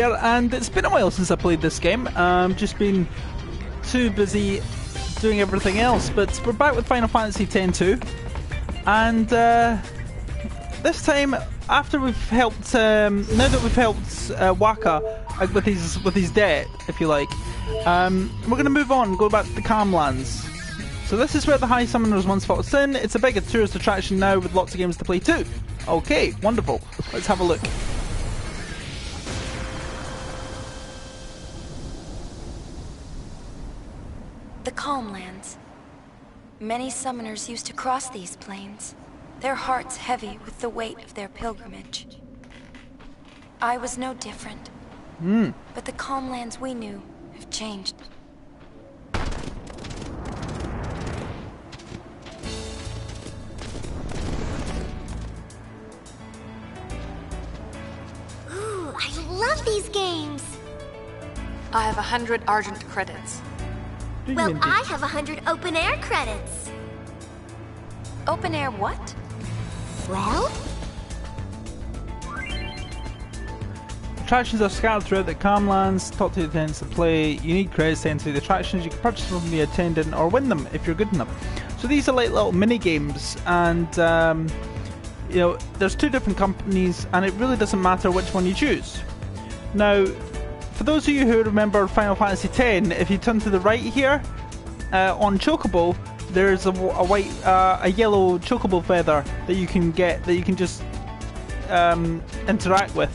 And it's been a while since I played this game. Just been too busy doing everything else, but we're back with Final Fantasy X-2, and this time, after we've helped, now that we've helped Waka with his debt, if you like, we're going to move on, go back to the Calm Lands. So this is where the High Summoners once fought Sin. It's a bigger tourist attraction now with lots of games to play too. Okay, wonderful. Let's have a look. The Calm Lands. Many summoners used to cross these plains, their hearts heavy with the weight of their pilgrimage. I was no different. But the Calm Lands we knew have changed. Ooh, I love these games! I have 100 Argent credits. Well, I have 100 open air credits. Open air what? Well? Attractions are scattered throughout the Calm Lands. Talk to the attendants to play. You need credits to enter the attractions. You can purchase them from the attendant or win them if you're good enough. So these are like little mini games, and you know, there's two different companies, and it really doesn't matter which one you choose. Now, for those of you who remember Final Fantasy X, if you turn to the right here, on Chocobo, there's a yellow Chocobo feather that you can get, that you can just interact with,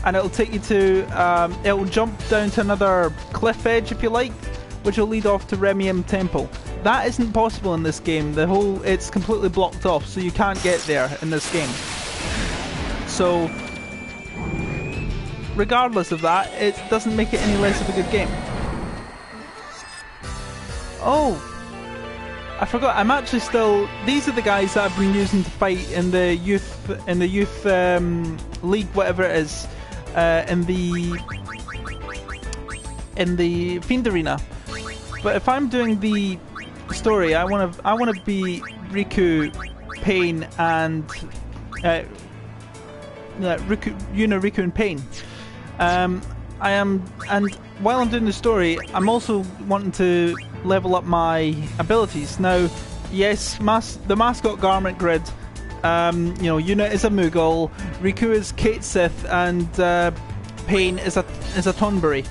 and it'll take you to, it'll jump down to another cliff edge if you like, which will lead off to Remium Temple. That isn't possible in this game. It's completely blocked off, so you can't get there in this game. So, regardless of that, it doesn't make it any less of a good game. Oh, I forgot. I'm actually still. These are the guys that I've been using to fight in the youth league, whatever it is, in the Fiend Arena. But if I'm doing the story, I want to be Riku, Pain, and Riku and Pain. I am, and while I'm doing the story, I'm also wanting to level up my abilities. Now, yes, the mascot garment grid, you know, Yuna is a Moogle, Riku is Kate Sith, and Pain is a Tonberry.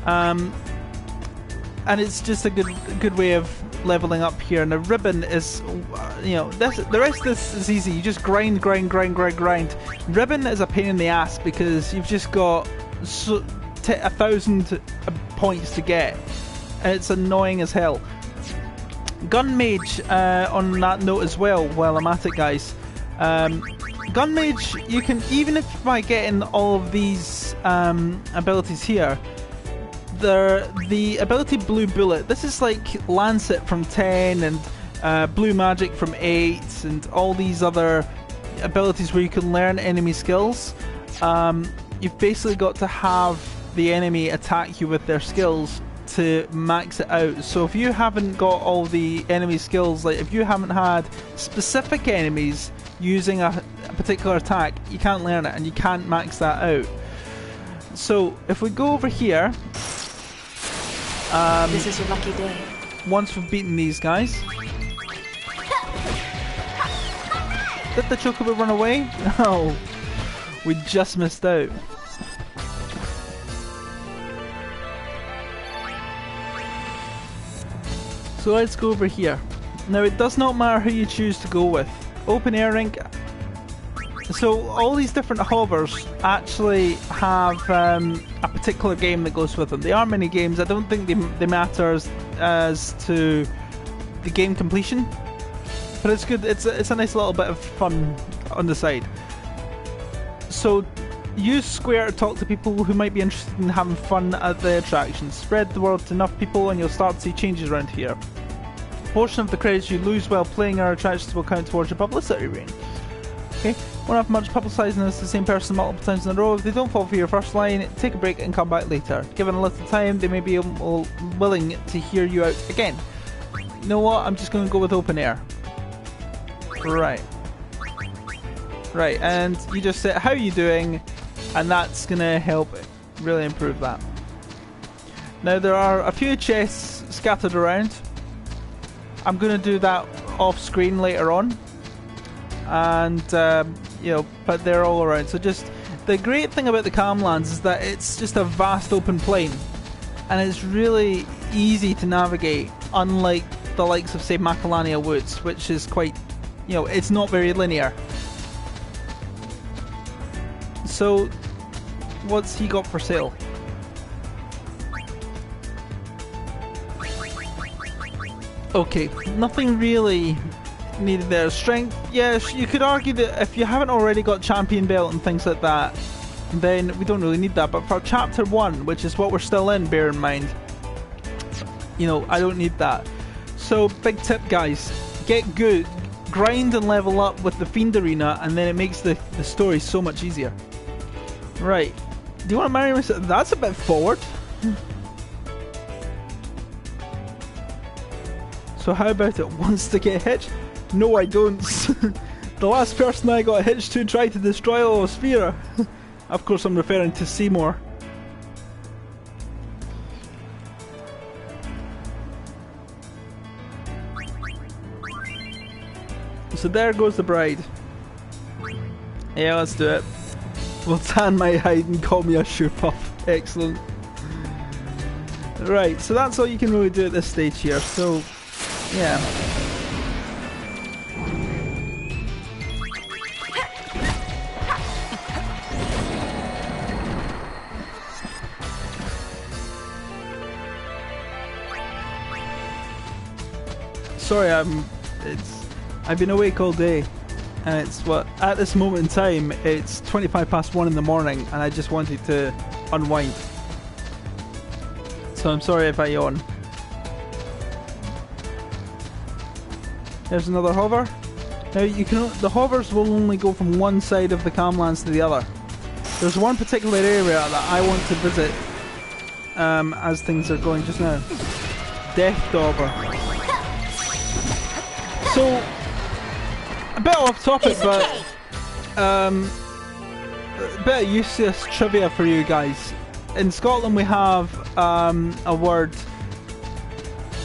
And it's just a good way of leveling up here. And the ribbon is, you know, the rest of this is easy. You just grind. Ribbon is a pain in the ass because you've just got 1,000 points to get, and it's annoying as hell. Gun Mage, on that note as well, while I'm at it, guys. Gun Mage, you can, even if by getting all of these abilities here, the ability Blue Bullet, this is like Lancet from 10 and Blue Magic from 8 and all these other abilities where you can learn enemy skills. You've basically got to have the enemy attack you with their skills to max it out. So if you haven't got all the enemy skills, like if you haven't had specific enemies using a particular attack, you can't learn it and you can't max that out. So if we go over here, this is your lucky day. Once we've beaten these guys, did the Chocobo run away? No, we just missed out. So let's go over here. Now it does not matter who you choose to go with. Open air rink. So all these different hovers actually have a particular game that goes with them. They are mini games. I don't think they matter as to the game completion, but it's good. It's a nice little bit of fun on the side. So use Square to talk to people who might be interested in having fun at the attractions. Spread the word to enough people and you'll start to see changes around here. A portion of the credits you lose while playing our attractions will count towards your publicity rating. Okay, won't have much publicising as the same person multiple times in a row. If they don't fall for your first line, take a break and come back later. Given a little time, they may be willing to hear you out again. You know what, I'm just going to go with open air. Right. Right, and you just say, how are you doing? And that's going to help Really improved that. Now there are a few chests scattered around. I'm going to do that off screen later on, and you know, but they're all around. So just the great thing about the Calmlands is that it's just a vast open plain, and it's really easy to navigate, unlike the likes of, say, Macalania Woods, which is quite, you know, it's not very linear. So what's he got for sale? Okay, nothing really needed there. Strength, yes, you could argue that if you haven't already got champion belt and things like that, then we don't really need that. But for chapter 1, which is what we're still in, bear in mind, you know, I don't need that. So big tip, guys, get good, grind and level up with the Fiend Arena, and then it makes the story so much easier. Right, do you want to marry me? That's a bit forward. So how about it? Wants to get hitched? No, I don't. The last person I got hitched to tried to destroy Olosphere. Of course, I'm referring to Seymour. So there goes the bride. Yeah, let's do it. We'll tan my hide and call me a shoe puff. Excellent. Right, so that's all you can really do at this stage here. So, yeah. Sorry, I've been awake all day, and it's at this moment in time it's 1:25 in the morning, and I just wanted to unwind. So I'm sorry if I yawn. There's another hover. Now the hovers will only go from one side of the Calmlands to the other. There's one particular area that I want to visit as things are going just now. Death Dauber. So, a bit off topic, but a bit of useless trivia for you guys. In Scotland we have a word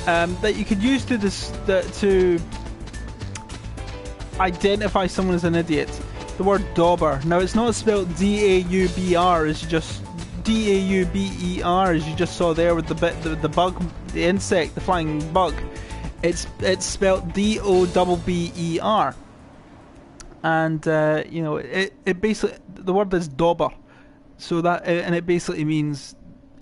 that you could use to identify someone as an idiot. The word dauber. Now it's not spelled D-A-U-B-R as you just D-A-U-B-E-R as you just saw there with the bug, the insect, the flying bug. It's spelled D-O-B-B-E-R, and you know, it basically, the word is dauber, so that, and it basically means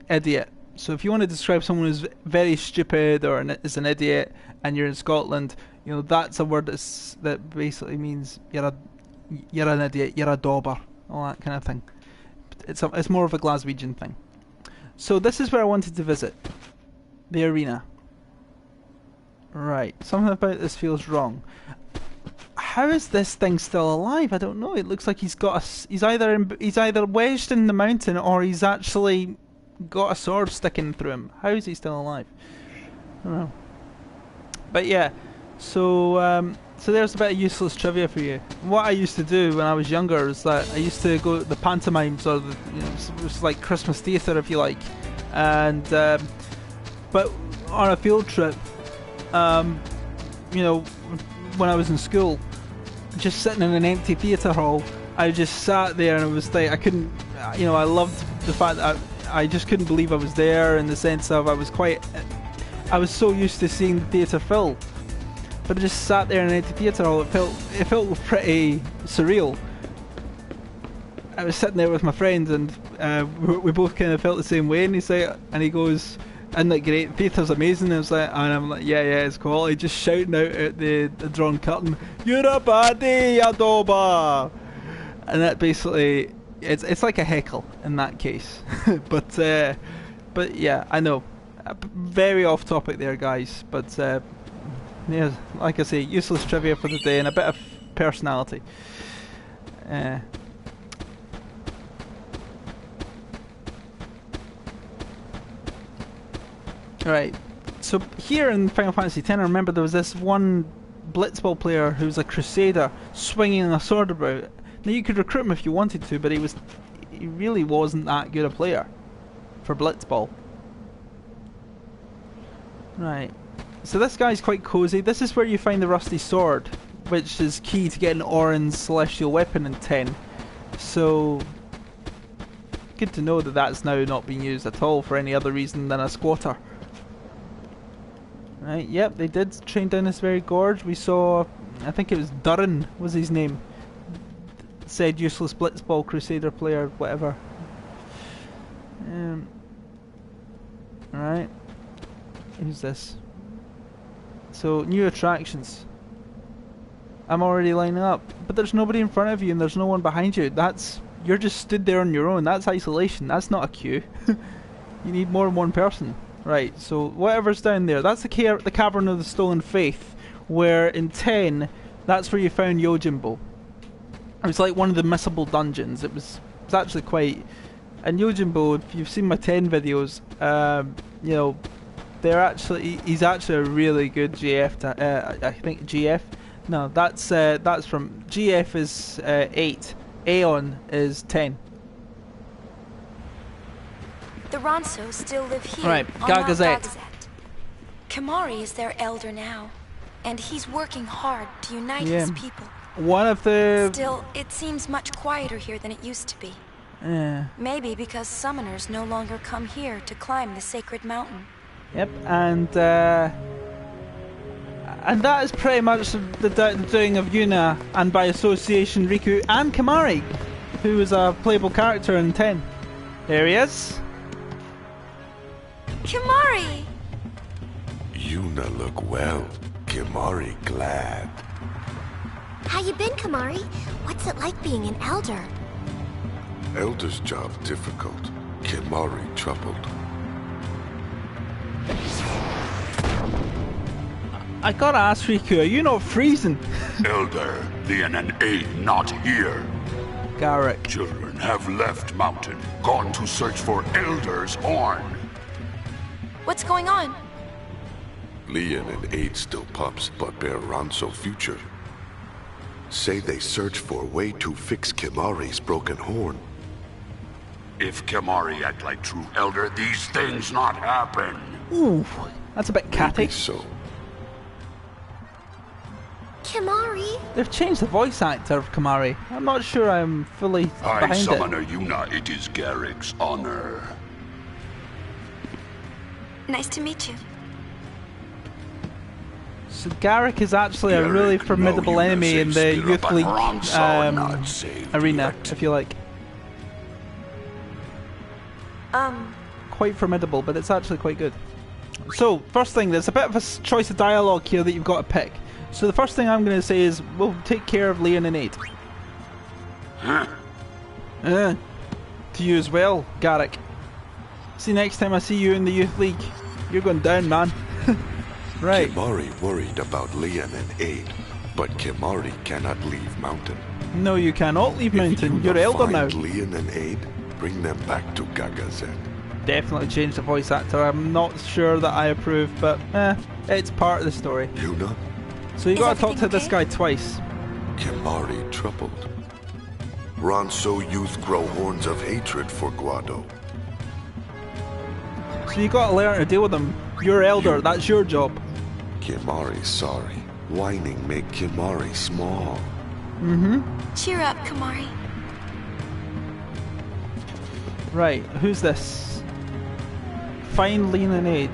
idiot. So if you want to describe someone who's very stupid or is an idiot, and you're in Scotland, you know, that's a word that basically means you're an idiot, you're a dauber, all that kind of thing. It's more of a Glaswegian thing. So this is where I wanted to visit, the arena. Right, something about this feels wrong. How is this thing still alive? I don't know. It looks like he's either wedged in the mountain, or he's actually got a sword sticking through him. How is he still alive? I don't know. But yeah, so so there's a bit of useless trivia for you. What I used to do when I was younger is that I used to go to the pantomimes, or the, you know, it was like Christmas theatre if you like, and but on a field trip. You know, when I was in school, just sitting in an empty theatre hall, I just sat there and it was like, I couldn't, you know, I loved the fact that I just couldn't believe I was there, in the sense of I was so used to seeing the theatre fill, but I just sat there in an empty theatre hall. It felt pretty surreal. I was sitting there with my friends, and we both kind of felt the same way, and he goes, "Isn't that great? Theatre's amazing." And I'm like, yeah, it's quality. Just shouting out at the drawn curtain, "You're a baddie, Adoba!" And that basically, it's like a heckle in that case. but yeah, I know, very off topic there, guys. But yeah, like I say, useless trivia for the day and a bit of personality. Right, so here in Final Fantasy X, I remember there was this one Blitzball player who was a crusader swinging a sword about. Now you could recruit him if you wanted to, but he really wasn't that good a player. for Blitzball. Right. So this guy's quite cozy. This is where you find the rusty sword, which is key to getting Orin's celestial weapon in 10. So good to know that that's now not being used at all for any other reason than a squatter. Right, yep, they did train down this very gorge. We saw, I think it was Durin was his name. Said useless Blitzball Crusader player, whatever. Right. Who's this? So, new attractions. I'm already lining up, but there's nobody in front of you and there's no one behind you. You're just stood there on your own. That's isolation. That's not a queue. You need more than one person. Right, so whatever's down there, that's the Cavern of the Stolen Faith, where in 10, that's where you found Yojimbo. It was like one of the missable dungeons. It was actually quite... And Yojimbo, if you've seen my 10 videos, you know, he's actually a really good GF. I think GF? No, that's from... GF is 8. Aeon is 10. The Ronso still live here, right, on Mount Gagazet. KIMAHRI is their elder now, and he's working hard to unite his people. One of the... Still, it seems much quieter here than it used to be. Maybe because summoners no longer come here to climb the sacred mountain. Yep, and that is pretty much the doing of Yuna, and by association Riku and KIMAHRI, who is a playable character in 10. There he is. KIMAHRI! Yuna look well. KIMAHRI glad. How you been, KIMAHRI? What's it like being an elder? Elder's job difficult. KIMAHRI troubled. I gotta ask Riku, are you not freezing? Elder, Leon and Aid not here. Garrick. Children have left mountain, gone to search for Elder's horn. What's going on? Leon and Aid still pups, but bear Ronso future. Say they search for a way to fix KIMAHRI's broken horn. If KIMAHRI act like true Elder, these things not happen. Ooh, that's a bit catty. Maybe so. KIMAHRI? They've changed the voice actor of KIMAHRI. I'm not sure I'm fully behind it. Summoner Yuna, it is Garrick's honor. Nice to meet you. So Garrick is actually a really formidable enemy in the Youth League arena, if you like. Quite formidable, but it's actually quite good. So, first thing, there's a bit of a choice of dialogue here that you've got to pick. So the first thing I'm going to say is, we'll take care of Leon and Aid. To you as well, Garrick. See, next time I see you in the Youth League, you're going down, man. Right. KIMAHRI worried about Leon and Aid, but KIMAHRI cannot leave mountain. No, you cannot leave mountain. You're elder now. Leon and Aid, bring them back to Gagazet. Definitely change the voice actor. I'm not sure that I approve, but it's part of the story. Yuna? So you got to talk to this guy twice. KIMAHRI troubled. Ronso youth grow horns of hatred for Guado. So you got to learn to deal with him. You're elder. That's your job. KIMAHRI sorry. Whining make KIMAHRI small. Cheer up, KIMAHRI. Right, who's this? Find Leon and Aid.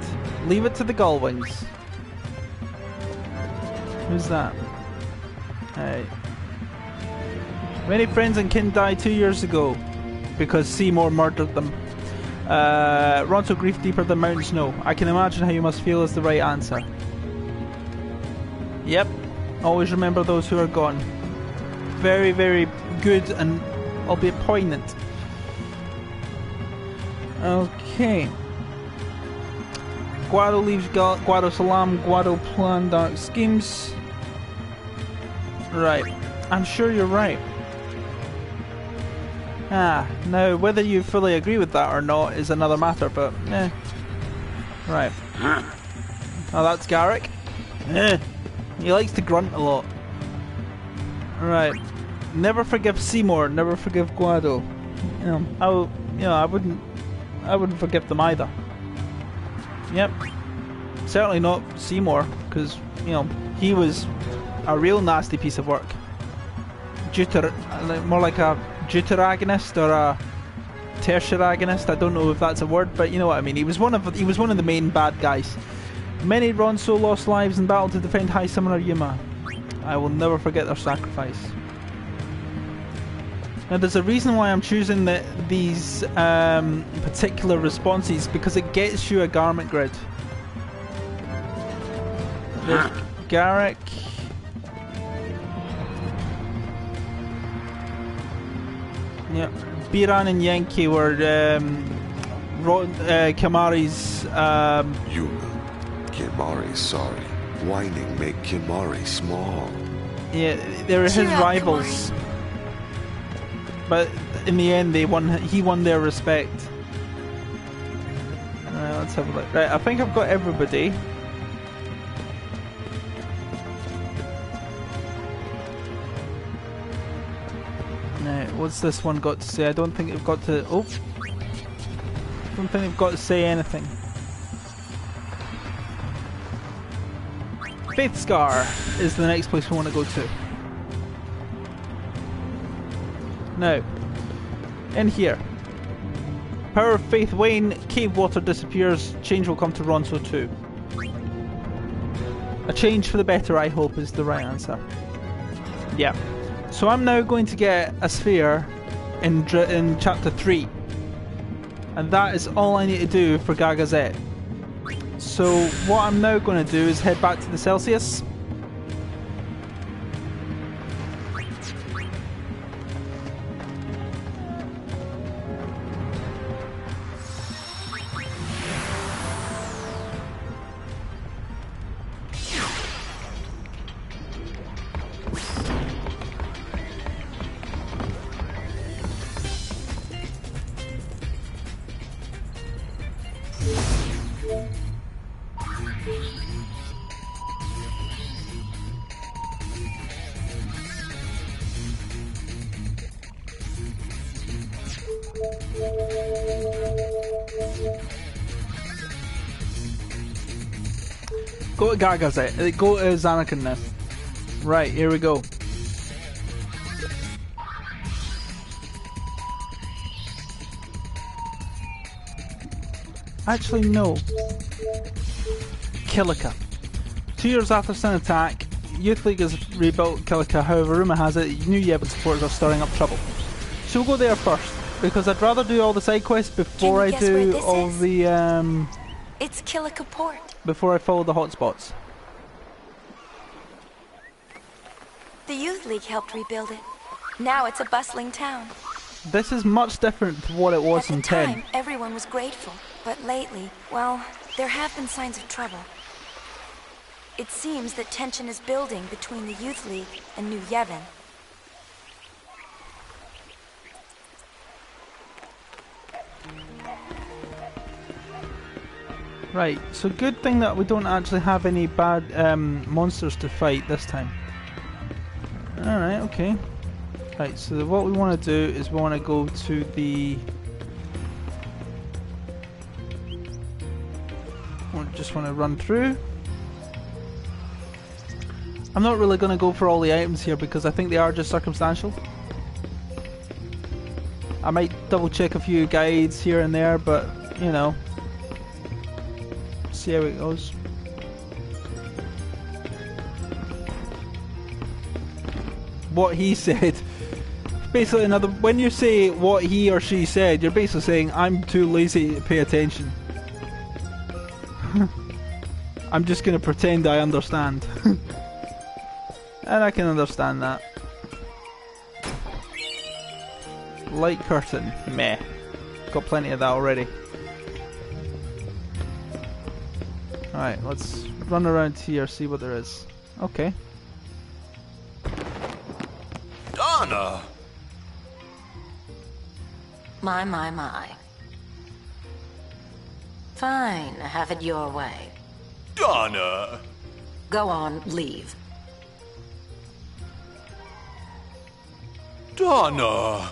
Leave it to the Gullwings. Who's that? Right. Many friends and kin died 2 years ago because Seymour murdered them. Ronso grief deeper than mountain snow. I can imagine how you must feel is the right answer. Yep. Always remember those who are gone. Very, very good and albeit poignant. Okay. Guado leaves Guado Salam, Guado plan dark schemes. Right. I'm sure you're right. Now whether you fully agree with that or not is another matter, but Right. Oh, that's Garrick. He likes to grunt a lot. Right. Never forgive Seymour, never forgive Guado. I I wouldn't forgive them either. Yep. Certainly not Seymour, because, you know, he was a real nasty piece of work. More like a deuteragonist or a tertiaragonist. I don't know if that's a word, but you know what I mean. He was one of the main bad guys. Many Ronso lost lives in battle to defend High Summoner Yuma. I will never forget their sacrifice. Now there's a reason why I'm choosing these particular responses, because it gets you a garment grid. There's Garrick. Yep. Biran and Yankee were Kimahri's. Yuma, Kimahri's sorry. Whining make Kimahri small. Yeah, they were his Cheer up, rivals. Kimahri. But in the end, he won their respect. Let's have a look. Right, I think I've got everybody. Now, what's this one got to say? I don't think they've got to. Oh, I don't think they've got to say anything. Faith Scar is the next place we want to go to. Now, in here. Power of Faith wane, cave water disappears, change will come to Ronso 2. A change for the better, I hope, is the right answer. Yeah. So I'm now going to get a sphere in chapter 3. And that is all I need to do for Gagazet. So what I'm now going to do is head back to the Celsius. Go to Gagazet. Go to Zanakan now. Right, here we go. Actually, no. Kilika. 2 years after Sin attack, Youth League has rebuilt Kilika. However, rumour has it new Yevon supporters are stirring up trouble. So we'll go there first, because I'd rather do all the side quests before I do all the It's Kilika Port. before I follow the hotspots. The Youth League helped rebuild it. Now it's a bustling town. This is much different to what it was in At the 10. time, everyone was grateful. But lately, well, there have been signs of trouble. It seems that tension is building between the Youth League and New Yevon. Right, so good thing that we don't actually have any bad monsters to fight this time. Alright, okay. Right, so what we want to do is we want to go to the... just want to run through. I'm not really going to go for all the items here because I think they are just circumstantial. I might double check a few guides here and there, but you know, see how it goes. What he said. Basically, another. When you say what he or she said, you're basically saying I'm too lazy to pay attention. I'm just gonna pretend I understand. And I can understand that. Light curtain, meh. Got plenty of that already. Alright, let's run around here, see what there is. Okay. Donna! My. Fine, have it your way. Donna! Go on, leave. Donna!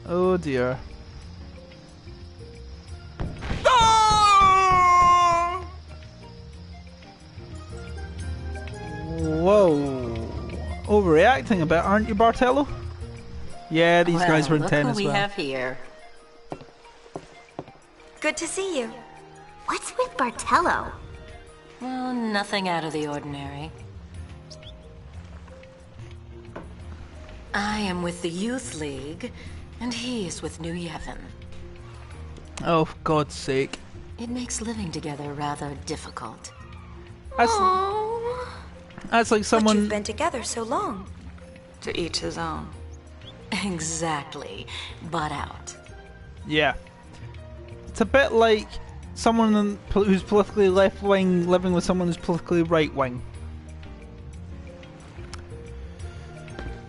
Oh dear. Ah! Whoa. Overreacting a bit, aren't you, Bartello? Yeah, these guys were in look 10 who as we well. have here. Good to see you. What's with Bartello? Well, nothing out of the ordinary. I am with the Youth League, and he is with New Yevon. Oh, for God's sake. It makes living together rather difficult. That's like But someone... you've been together so long. To each his own. Exactly. Butt out. Yeah. It's a bit like someone who's politically left-wing living with someone who's politically right-wing.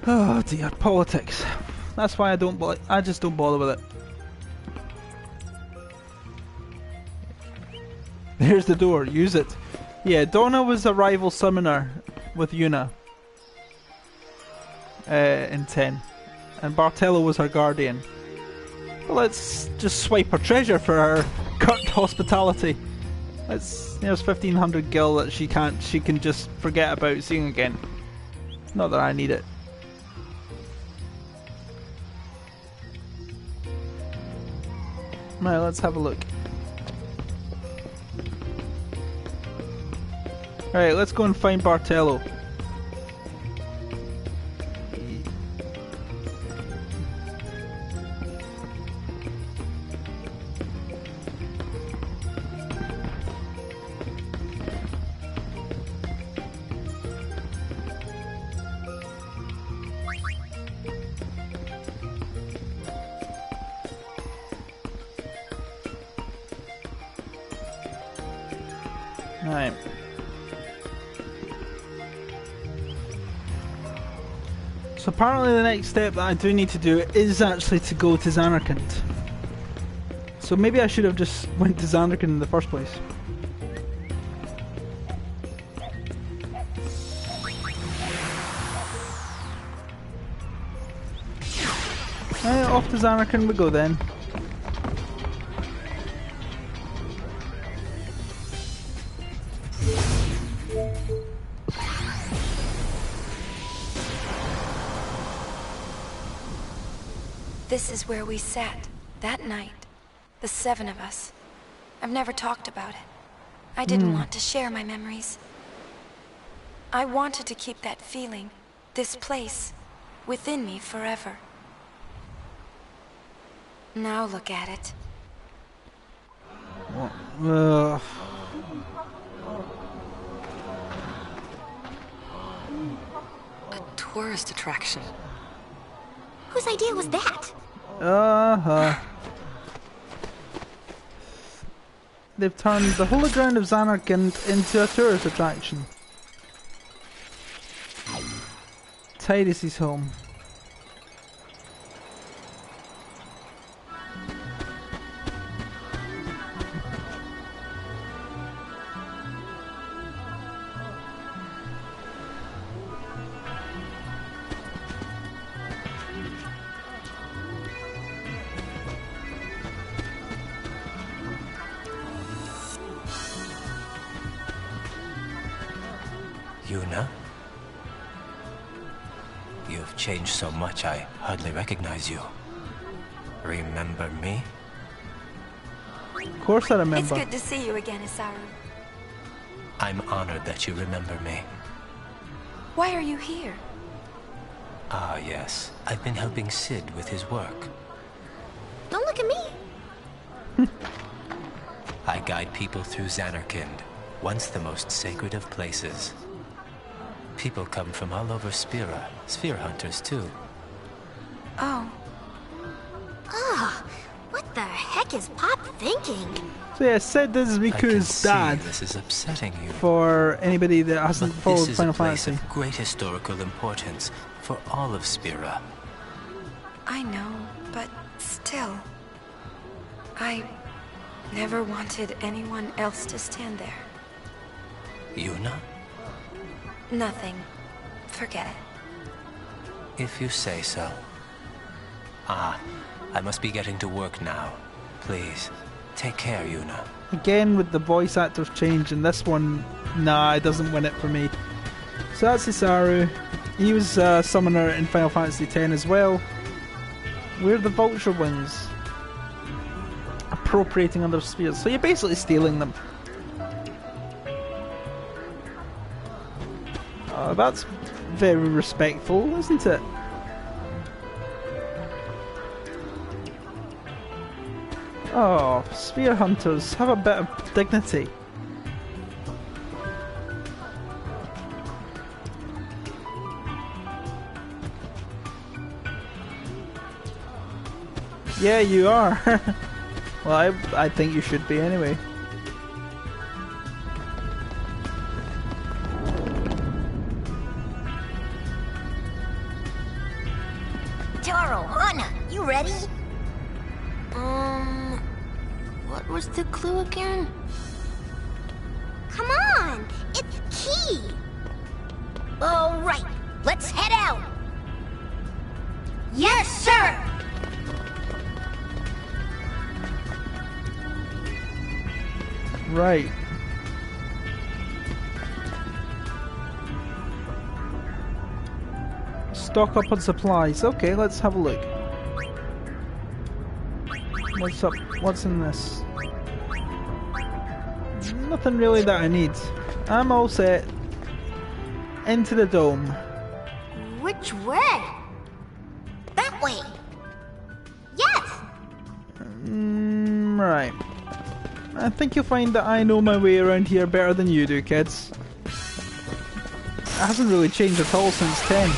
Oh dear, politics. That's why I just don't bother with it. There's the door, use it. Yeah, Donna was a rival summoner with Yuna in 10. And Bartello was her guardian. Well, let's just swipe her treasure for her curt hospitality. There's 1500 gil that she can just forget about seeing again. Not that I need it. Right, let's have a look. Alright, let's go and find Bartello. Right. So apparently the next step that I do need to do is actually to go to Zanarkand. So maybe I should have just went to Zanarkand in the first place. Right, off to Zanarkand we go then. This is where we sat, that night. The 7 of us. I've never talked about it. I didn't want to share my memories. I wanted to keep that feeling, this place, within me forever. Now look at it. A tourist attraction. Whose idea was that? They've turned the holy ground of Zanarkand into a tourist attraction. Tidus' home. Yuna? You've changed so much I hardly recognize you. Remember me? Of course I remember. It's good to see you again, Isaru. I'm honored that you remember me. Why are you here? Ah, yes. I've been helping Sid with his work. Don't look at me. I guide people through Zanarkand, once the most sacred of places. People come from all over Spira, sphere hunters too. Oh. Ah, what the heck is Pop thinking? So yeah, Sid, this is I can Miku's see dad. this is upsetting you. For anybody that hasn't But followed this is Final a place Fantasy. of great historical importance for all of Spira. I know, but still. I never wanted anyone else to stand there. Yuna? Nothing. Forget it. If you say so. Ah, I must be getting to work now. Please, take care, Yuna. Again with the voice actors change, and this one, nah, it doesn't win it for me. So that's Isaru. He was a summoner in Final Fantasy X as well. We're the vulture wings. Appropriating other spheres. So you're basically stealing them. Oh, that's very respectful, isn't it? Oh, sphere hunters, have a bit of dignity. Yeah, you are. Well, I think you should be anyway. Taro, Anna, you ready? What was the clue again? Come on! It's key! All right, let's head out! Yes, sir! Right. Stock up on supplies. Okay, let's have a look. What's up? What's in this? Nothing really that I need. I'm all set. Into the dome. Which way? That way! Yes! Right. I think you'll find that I know my way around here better than you do, kids. It hasn't really changed at all since 10.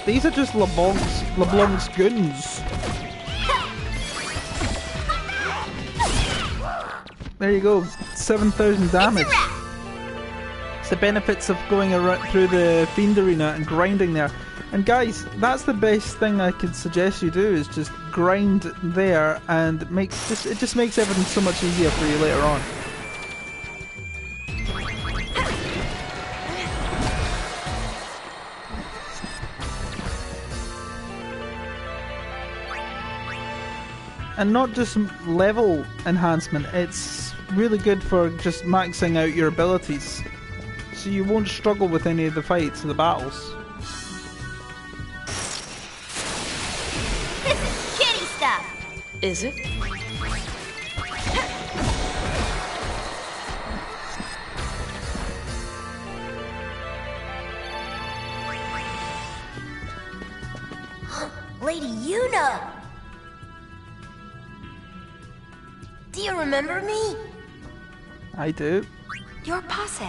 These are just LeBlanc's goons. There you go, 7,000 damage. It's the benefits of going around through the Fiend Arena and grinding there. And guys, that's the best thing I could suggest you do, is just grind there, and it just makes everything so much easier for you later on. And not just level enhancement, it's really good for just maxing out your abilities, so you won't struggle with any of the fights or the battles. This is kitty stuff! Is it? Lady Yuna! Do you remember me? I do. Your posse.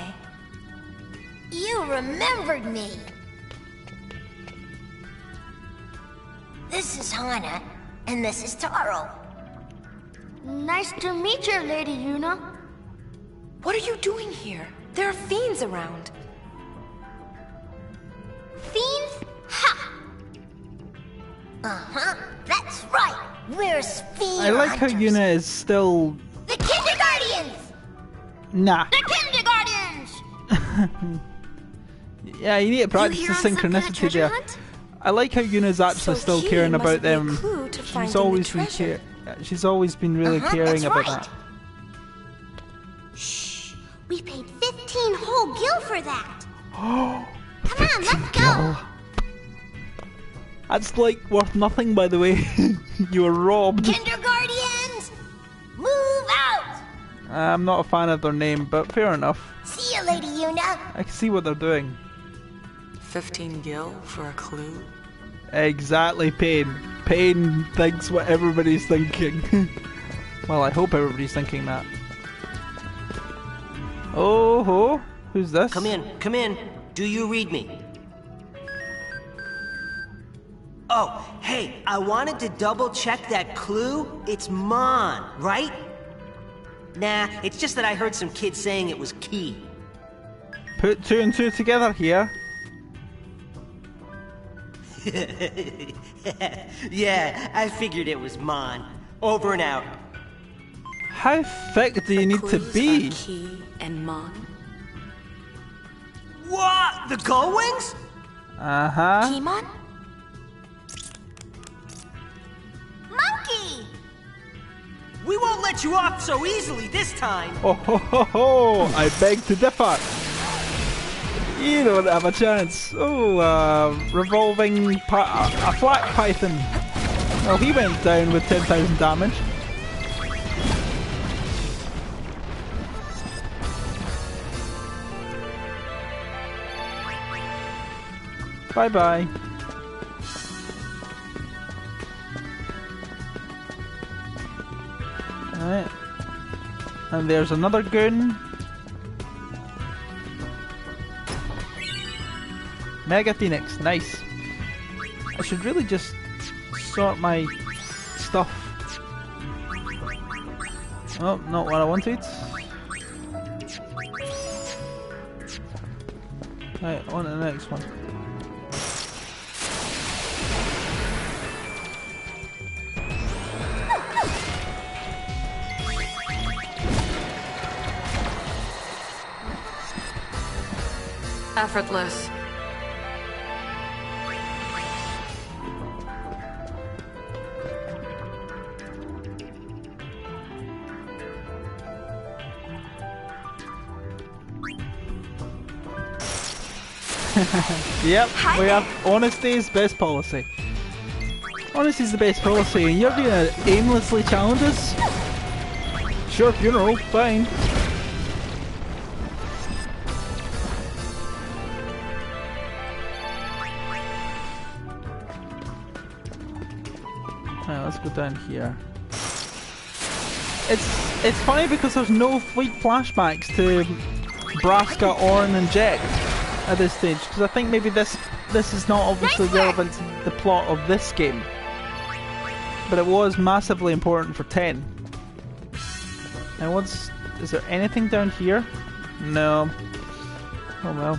You remembered me! This is Hana, and this is Taro. Nice to meet you, Lady Yuna. What are you doing here? There are fiends around. Fiends? Ha! Uh-huh, that's right. We're fiend I like how hunters. Yuna is still... The Kindergartens! Nah. The Kindergartens! Yeah, you need to practice the synchronicity there. Hunt? I like how Yuna's actually So still key caring must about be a them. clue to She's finding the always been treasure. she's always been really caring that's about right. that. Shh! We paid 15 whole gil for that! Oh, Come on, let's go! That's like worth nothing, by the way. You were robbed. Kindergartens! Move out! I'm not a fan of their name, but fair enough. See you, Lady Yuna! I can see what they're doing. 15 gil for a clue? Exactly, Pain. Pain thinks what everybody's thinking. Well, I hope everybody's thinking that. Oh ho! Who's this? Come in, come in. Do you read me? Oh, hey, I wanted to double check that clue. It's Mon, right? Nah, it's just that I heard some kids saying it was key. Put two and two together here. Yeah, I figured it was Mon. Over and out. How thick do you need to Clues be? are Key and Mon. What? The Gull Wings? Uh-huh. Kimon? Monkey! We won't let you off so easily this time. Oh ho ho ho! I beg to differ. You don't have a chance. Oh, revolving a flat python. Well, he went down with 10,000 damage. Bye bye. Alright. And there's another goon. Mega Phoenix, nice. I should really just sort my stuff. Oh, not what I wanted. Right, on to the next one. Effortless. Yep, we have honesty's best policy. Honesty's the best policy, and you're gonna aimlessly challenge us? Sure, funeral, fine. Alright, let's go down here. It's funny because there's no fleet flashbacks to Braska, Orin and Jack at this stage, because I think maybe this is not obviously relevant to the plot of this game, but it was massively important for 10. Now is there anything down here? No. Oh well.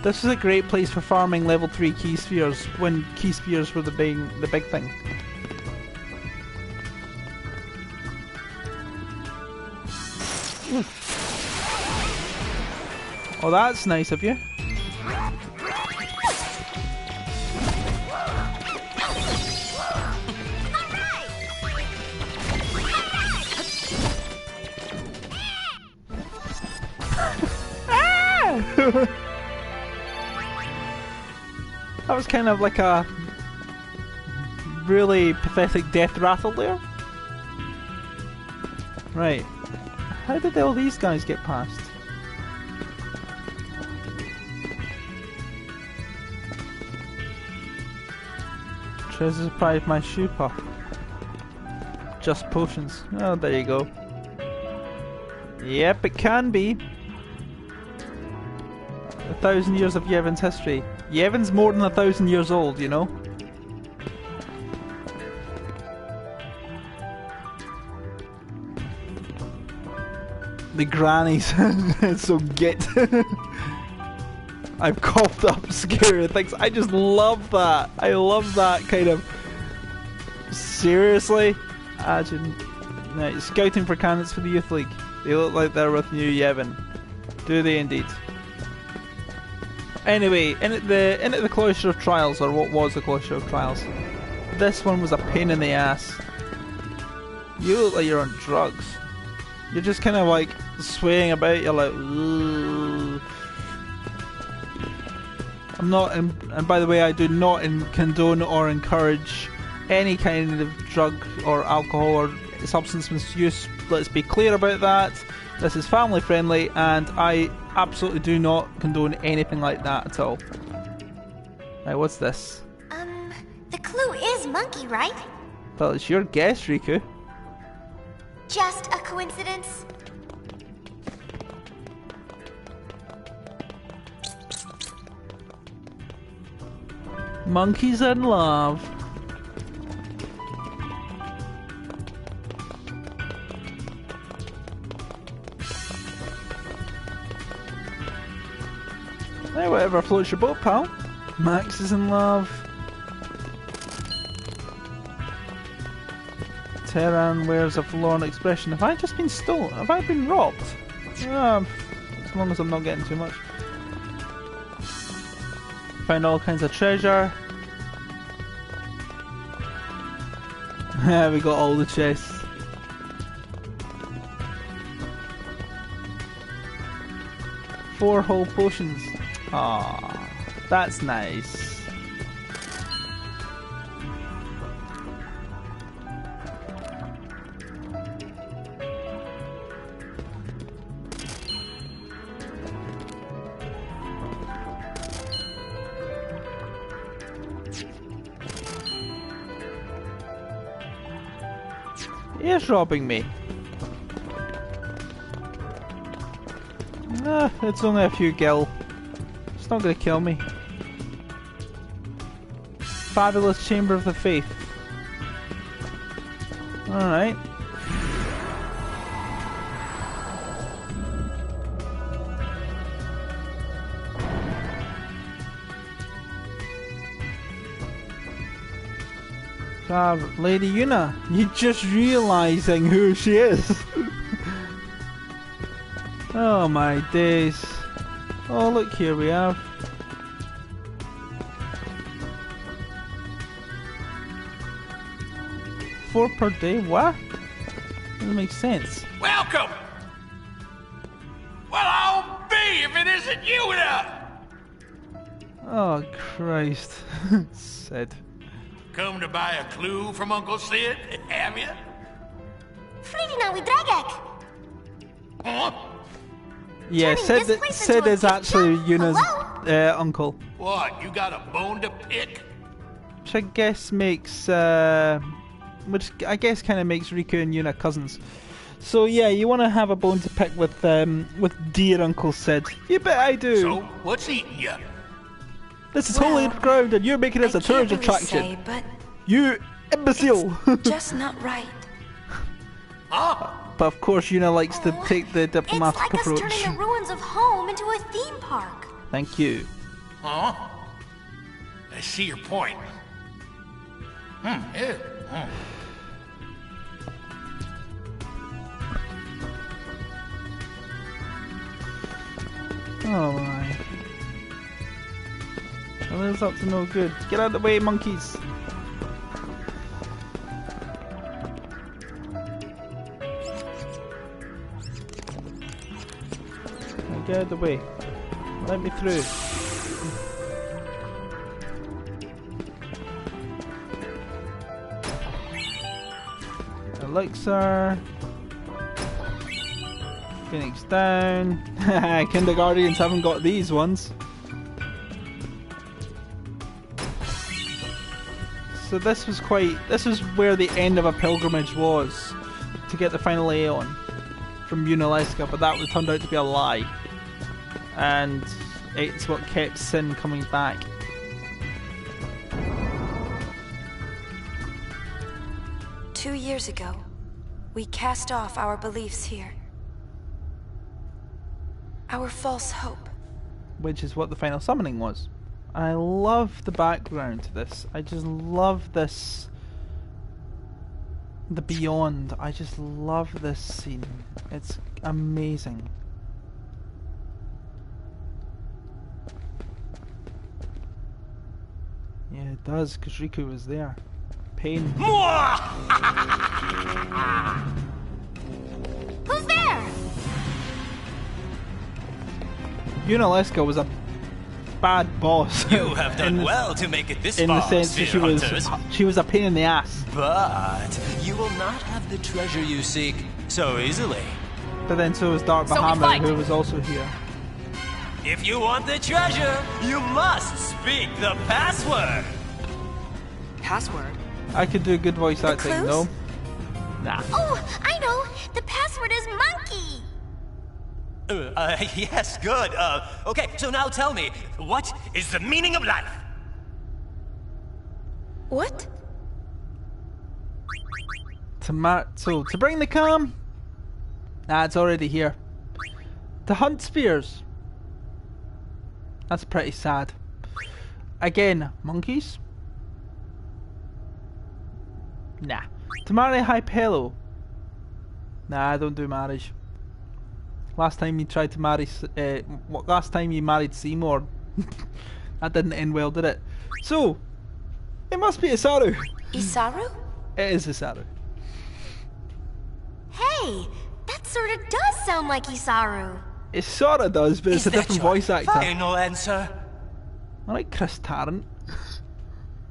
This is a great place for farming level 3 key spheres when key spheres were the big thing. Oh, that's nice of you. That was kind of like a really pathetic death rattle there. Right. How did all these guys get past? Tries to surprise my shoe pup. Just potions. Oh, there you go. Yep, it can be. 1,000 years of Yevon's history. Yevon's more than 1,000 years old, you know? The grannies. So get. I've coughed up scary things. I just love that. I love that kind of. Seriously? Imagine. Right, scouting for candidates for the Youth League. They look like they're with New Yevon. Do they indeed? Anyway, in at the Cloister of Trials, or what was the Cloister of Trials. This one was a pain in the ass. You look like you're on drugs. You're just kind of like swaying about. You're like, ugh. I'm not, and by the way, I do not condone or encourage any kind of drug or alcohol or substance misuse. Let's be clear about that. This is family friendly, and I absolutely do not condone anything like that at all. Right, what's this? The clue is monkey, right? Well, it's your guess, Riku. Just a coincidence? Monkeys in love. Hey, whatever floats your boat, pal. Max is in love. Terran wears a forlorn expression. Have I just been stolen? Have I been robbed? As long as I'm not getting too much. Found all kinds of treasure. We got all the chests. 4 whole potions. Ah, that's nice. He's robbing me. It's only a few gil. It's not gonna kill me. Fabulous Chamber of the Faith. Alright. Lady Yuna, you're just realising who she is. Oh my days. Oh look, here we have. Four per day? What? Doesn't make sense. Welcome! Well, I'll be if it isn't Yuna! Oh Christ. Sid. Come to buy a clue from Uncle Sid, have you? Fridinawi Dragek! Huh? Yeah, Sid is actually Yuna's uncle. What, you got a bone to pick? Which I guess makes, which I guess kind of makes Riku and Yuna cousins. So yeah, you want to have a bone to pick with dear Uncle Sid. You bet I do. So, what's eating you? This is holy ground and you're making this a tourist attraction. Say, but you imbecile! just not right. Huh? But of course Yuna likes to take the diplomatic It's like approach. us turning the ruins of home into a theme park. Thank you. Huh? I see your point. Yeah. Oh my. Well, that's up to no good. Get out of the way, monkeys! Now get out of the way. Let me through. Elixir. Phoenix down. Kindergartens haven't got these ones. So this was where the end of a pilgrimage was, to get the final Aeon from Unalesca, but that turned out to be a lie. And it's what kept Sin coming back. Two years ago, we cast off our beliefs here. Our false hope. Which is what the final summoning was. I love the background to this. I just love this. The beyond. I just love this scene. It's amazing. Yeah, it does, because Riku was there. Pain. Who's there? Unalesca was a bad boss. You have done well to make it this in far, the sense that Sphere she was a pain in the ass. But you will not have the treasure you seek so easily. But then so was Dark Bahamut, who was also here. If you want the treasure, you must speak the password. Password? I could do a good voice acting, clues? no? Nah. Oh, I know. The password is monkey. Yes, good. Okay, so now tell me, what is the meaning of life? What? So, to bring the calm? Nah, it's already here. To hunt spears. That's pretty sad. Again, monkeys? Nah. To marry Hypelo? Nah, I don't do marriage. Last time you tried to marry, last time you married Seymour, That didn't end well, did it? So, it must be Isaru. Isaru? It is Isaru. Hey, that sort of does sound like Isaru. It sort of does, but it's a different voice actor. Final answer? I like Chris Tarrant.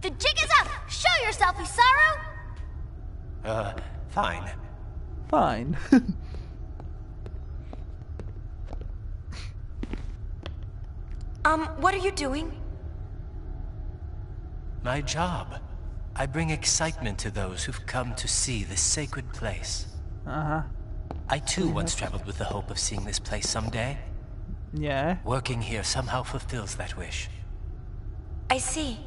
The jig is up! Show yourself, Isaru! Fine. Fine. What are you doing? My job. I bring excitement to those who've come to see this sacred place. Uh-huh. I too once traveled with the hope of seeing this place someday. Yeah. Working here somehow fulfills that wish. I see.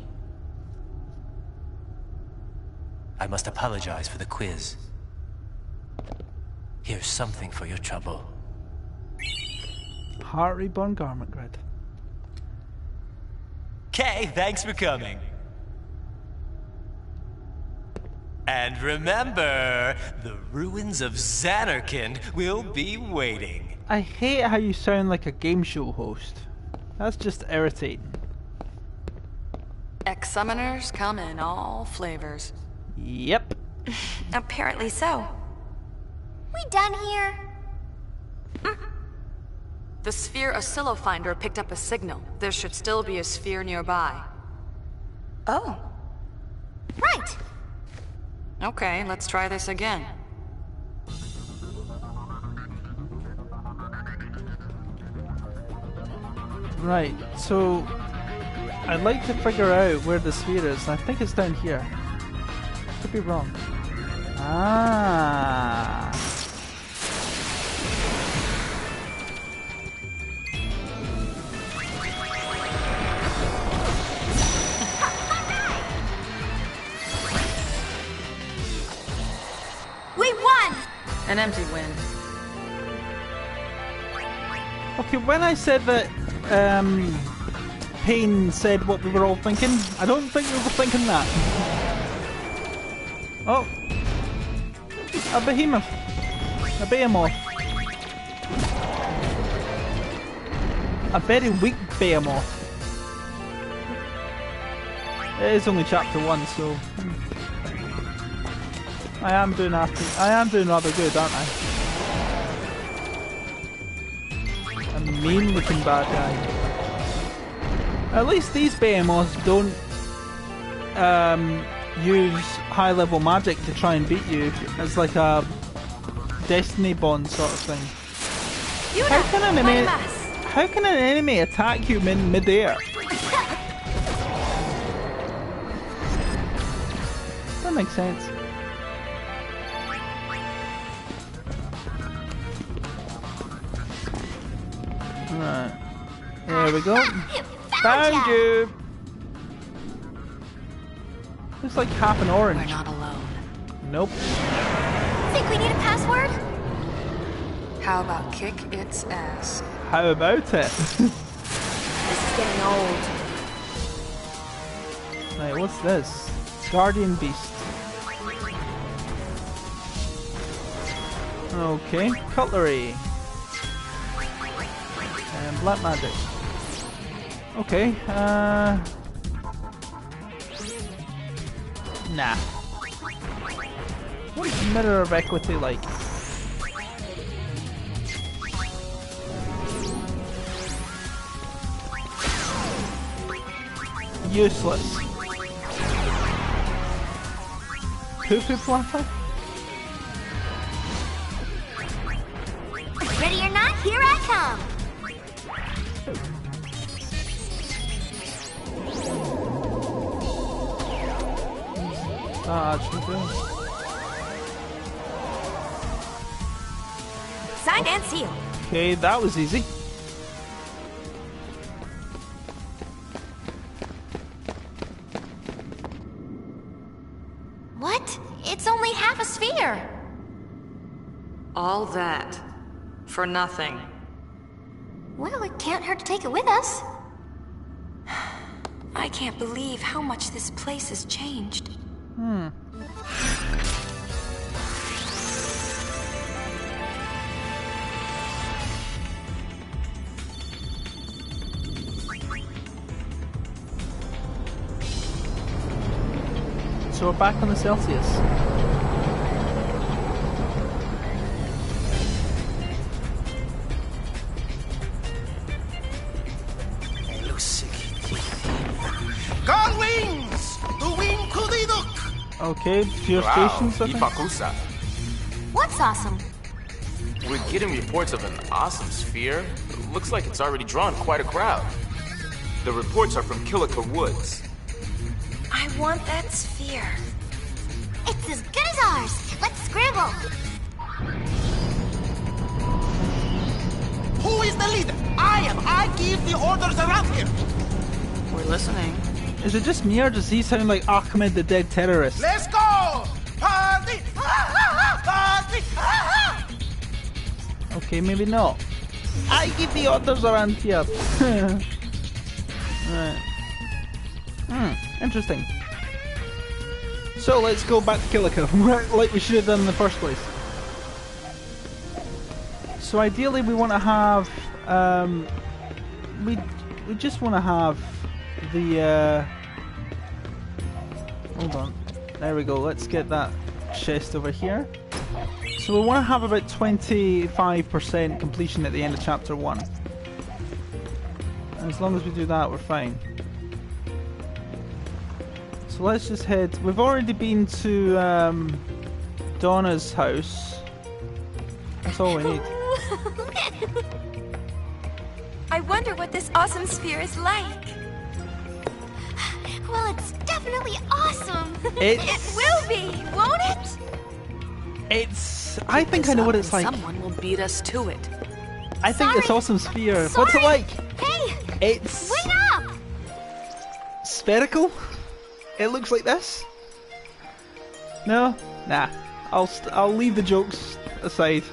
I must apologize for the quiz. Here's something for your trouble. Heart Reborn Garment Grid. Okay, thanks for coming. And remember, the ruins of Xanarkand will be waiting. I hate how you sound like a game show host. That's just irritating. Ex-summoners come in all flavors. Yep. Apparently so. We done here? The sphere oscillo finder picked up a signal. There should still be a sphere nearby. Oh. Right! Okay, let's try this again. Right, so I'd like to figure out where the sphere is. I think it's down here. Could be wrong. Ah. We won! An empty win. Okay, when I said that Payne said what we were all thinking, I don't think we were thinking that. Oh. A behemoth. A behemoth. A very weak behemoth. It is only chapter 1, so I am doing rather good, aren't I? A mean looking bad guy. At least these behemoths don't use high level magic to try and beat you. It's like a Destiny Bond sort of thing. How can an enemy attack you in mid-air? That makes sense. Right. There we go. Found you! Looks like half an orange. We're not alone. Nope. Think we need a password? How about kick its ass? How about it? This is getting old. Right, what's this? Guardian Beast. Okay, cutlery. And black magic. Okay, nah. What's Mirror of Equity like? Useless. Poo-poo platter? Ready or not, here I come! Actually good. Signed and sealed. Okay, that was easy. What? It's only half a sphere! All that for nothing. Well, it can't hurt to take it with us. I can't believe how much this place has changed. So we're back on the Celsius. Guard wings! The wing kudiduk! Okay, few stations, I think. What's awesome? We're getting reports of an awesome sphere. It looks like it's already drawn quite a crowd. The reports are from Kilika Woods. I want that sphere. It's as good as ours. Let's scramble. Who is the leader? I am. I give the orders around here. We're listening. Is it just me or does he sound like Ahmed the Dead Terrorist? Let's go! Party! Party! Okay, maybe not. I give the orders around here. Right. Interesting. So let's go back to Kilika, like we should have done in the first place. So ideally we want to have, we just want to have the, hold on, there we go, let's get that chest over here. So we want to have about 25% completion at the end of chapter 1. And as long as we do that, we're fine. So let's just head, we've already been to Donna's house. That's all we need. I wonder what this awesome sphere is like. Well, it's definitely awesome. It will be, won't it? It's... I think I know what it's like. Someone will beat us to it. I think this awesome sphere... What's it like? Hey! It's... Wait up! Spherical? It looks like this? No? Nah. I'll leave the jokes aside.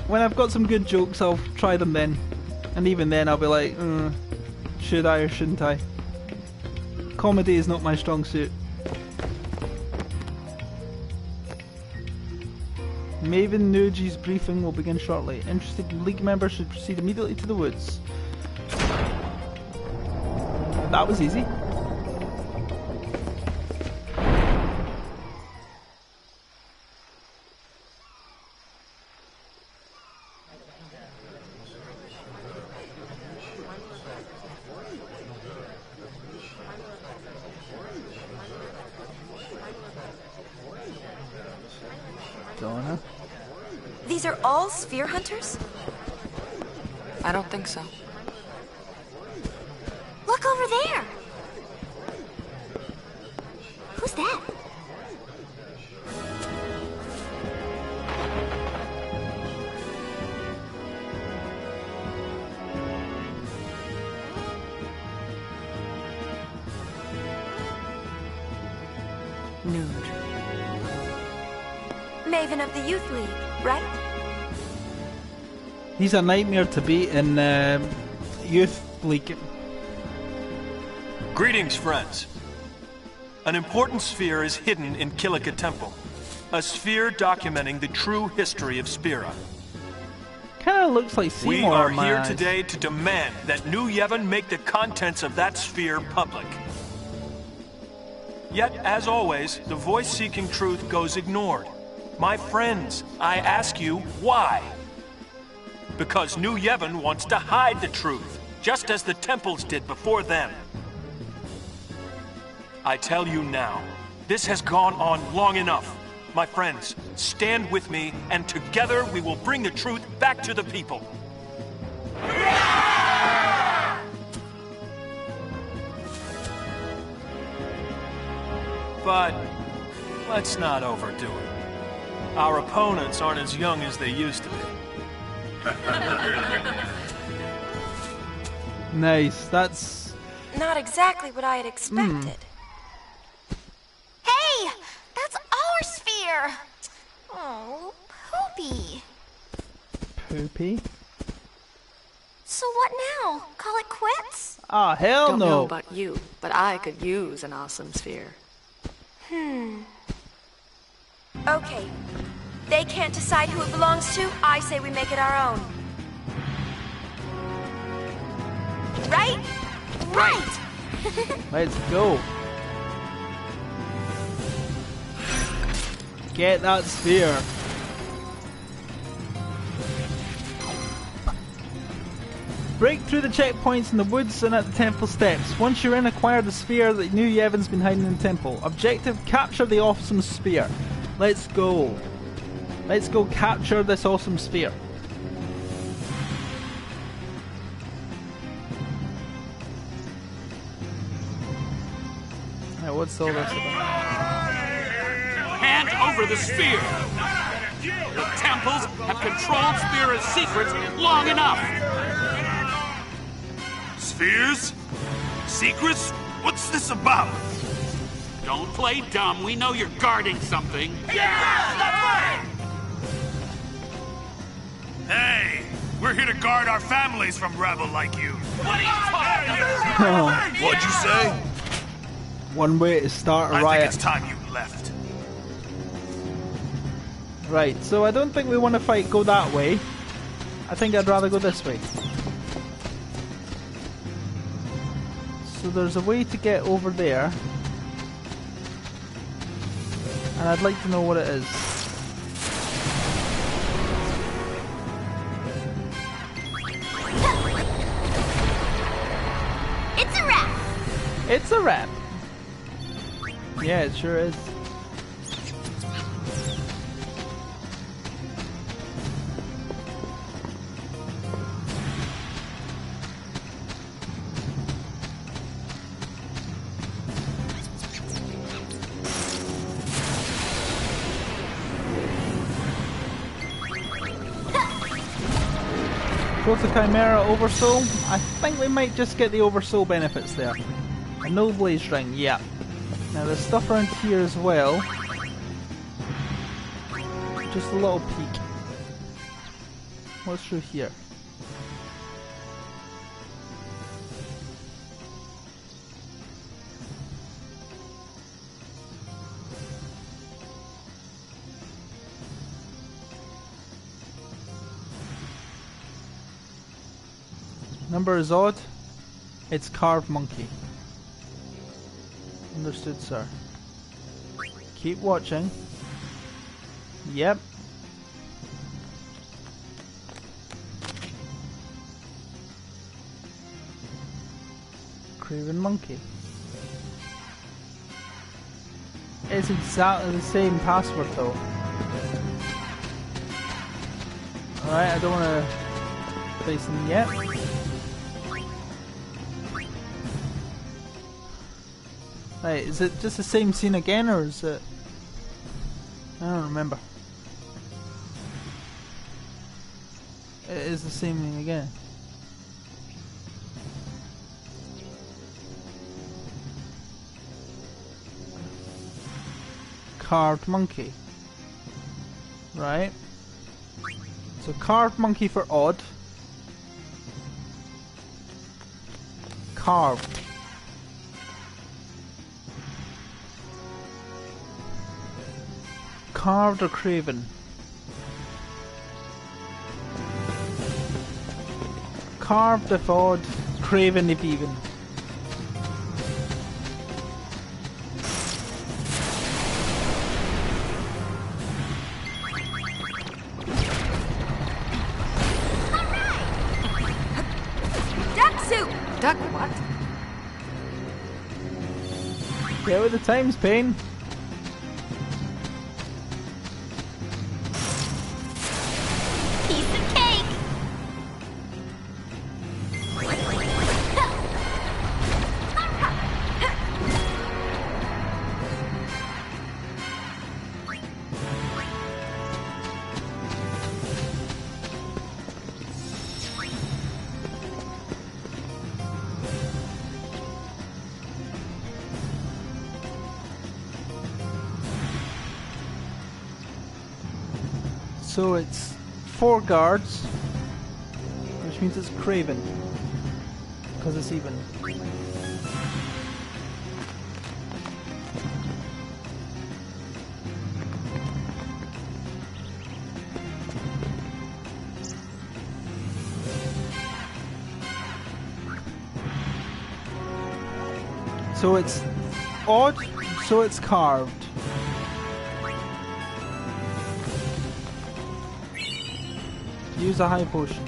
When I've got some good jokes, I'll try them then. And even then, I'll be like, should I or shouldn't I? Comedy is not my strong suit. Maven Nuji's briefing will begin shortly. Interested League members should proceed immediately to the woods. That was easy. Donna? These are all sphere hunters? I don't think so. Look over there! Who's that? Nude. Maven of the Youth League, right? He's a nightmare to beat in Youth League. Greetings, friends. An important sphere is hidden in Kilika Temple. A sphere documenting the true history of Spira. Kinda looks like Seymour. We are here today to demand that New Yevon make the contents of that sphere public. Yet, as always, the voice seeking truth goes ignored. My friends, I ask you, why? Because New Yevon wants to hide the truth, just as the temples did before them. I tell you now, this has gone on long enough. My friends, stand with me, and together we will bring the truth back to the people. But let's not overdo it. Our opponents aren't as young as they used to be. Nice, that's... Not exactly what I had expected. Hey! That's our sphere! Oh, Poopy. Poopy? So what now? Call it quits? Ah, hell Don't no! know about you, but I could use an awesome sphere. Okay. They can't decide who it belongs to. I say we make it our own. Right? Right! Let's go. Get that sphere. Break through the checkpoints in the woods and at the temple steps. Once you're in, acquire the sphere that New Yevon's been hiding in the temple. Objective, capture the awesome sphere. Let's go. Let's go capture this awesome sphere. Now, what's all this about? Hand over the sphere! The temples have controlled Sphere's secrets long enough! Spheres? Secrets? What's this about? Don't play dumb. We know you're guarding something. Yeah! Hey! We're here to guard our families from rebel like you. What are you talking about? What'd you say? One way to start a riot. I think it's time you left. Right, so I don't think we want to go that way. I think I'd rather go this way. So there's a way to get over there. And I'd like to know what it is. It's a wrap! It's a wrap! Yeah, it sure is. Proto Chimera Oversoul. I think we might just get the Oversoul benefits there. A no blaze ring, yeah. Now there's stuff around here as well. Just a little peek. What's through here? Number is odd. It's carved monkey. Understood, sir. Keep watching. Yep. Craven monkey. It's exactly the same password though. Alright, I don't want to face them yet. Right, is it just the same scene again, or is it... I don't remember. It is the same thing again. Carved monkey. Right. So carved monkey for odd. Carved. Carved or craven? Carved if odd, craven if even. Duck soup! Duck what? Get with the times, Pain. So it's 4 guards, which means it's craven, because it's even. So it's odd, so it's carved. Use a high potion.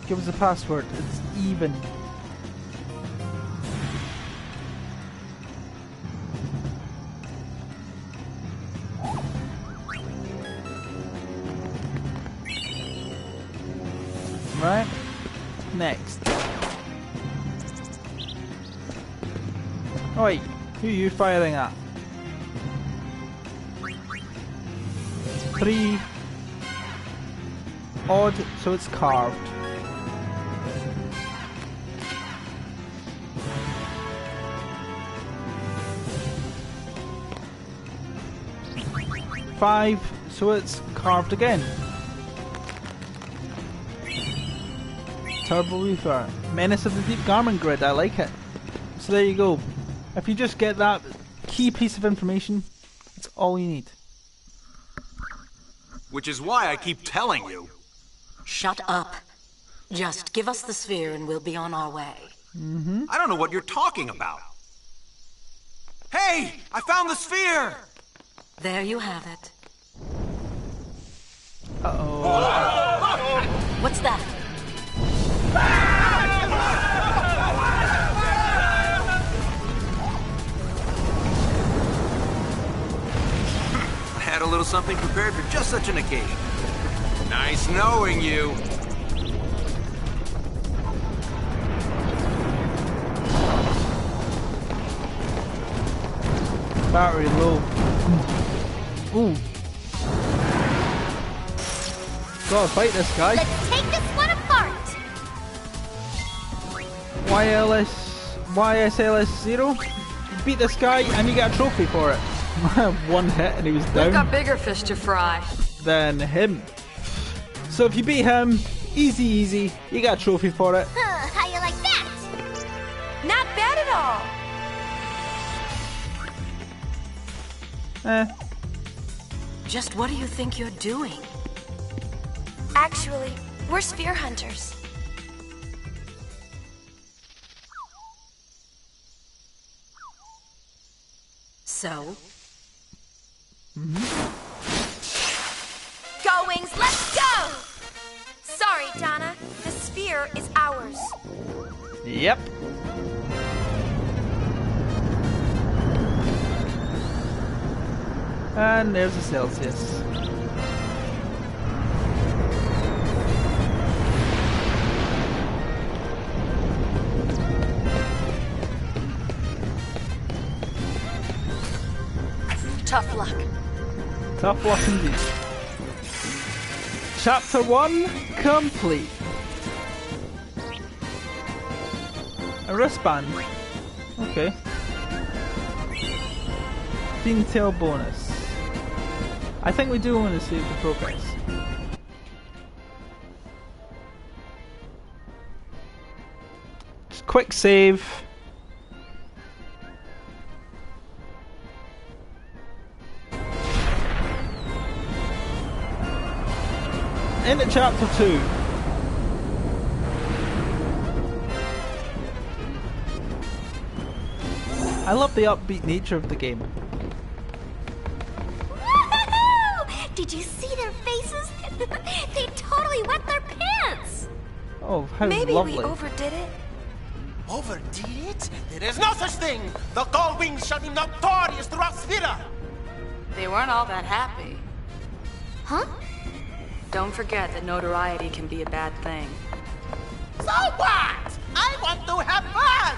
Give us the password. It's even. Right. Next. Oi, who are you firing at? 3 odd, so it's carved. Five, so it's carved again. Turbo Reefer. Menace of the Deep Garment Grid, I like it. So there you go. If you just get that key piece of information, that's all you need. Which is why I keep telling you. Shut up. Just give us the sphere and we'll be on our way. I don't know what you're talking about. Hey! I found the sphere! There you have it. Uh-oh. What's that? I had a little something prepared for just such an occasion. Nice knowing you. Battery low. Ooh. Gotta fight this guy. Let's take this one apart. YSLS0. You beat this guy and you get a trophy for it. One hit and he was down. We've got bigger fish to fry than him. So if you beat him, easy, you get a trophy for it. How you like that? Not bad at all. Just what do you think you're doing? Actually, we're sphere hunters. So? Go, Wings, let's go! Sorry, Donna. The sphere is ours. Yep. And there's a Celsius. Tough luck. Tough luck indeed. Chapter 1 complete. A wristband. Okay. Detail bonus. I think we do want to save the progress. Just quick save. Into chapter 2. I love the upbeat nature of the game. Woohoo! Did you see their faces? They totally wet their pants. Oh, how Maybe lovely. we overdid it. Overdid it? There is no such thing! The Gold Wings shall be notorious throughout Sphera! They weren't all that happy. Huh? Don't forget that notoriety can be a bad thing. So what? I want to have fun!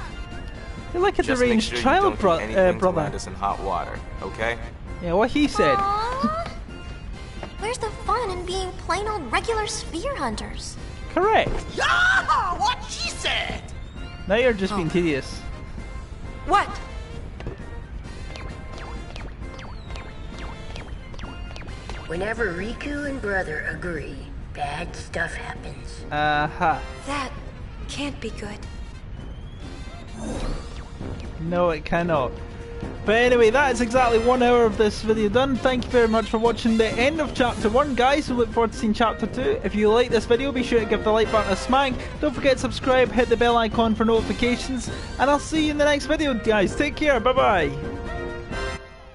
You're like a Just make deranged sure you child, don't do anything to brother. land us in hot water, okay? Yeah, what he said. Aww. Where's the fun in being plain old regular sphere hunters? Correct. Yeah! What she said! Now you're just being tedious. What? Whenever Riku and Brother agree, bad stuff happens. Uh-huh. That can't be good. No, it cannot. But anyway, that is exactly 1 hour of this video done. Thank you very much for watching the end of Chapter 1, guys. We look forward to seeing Chapter 2. If you like this video, be sure to give the like button a smack. Don't forget to subscribe, hit the bell icon for notifications. And I'll see you in the next video, guys. Take care. Bye-bye.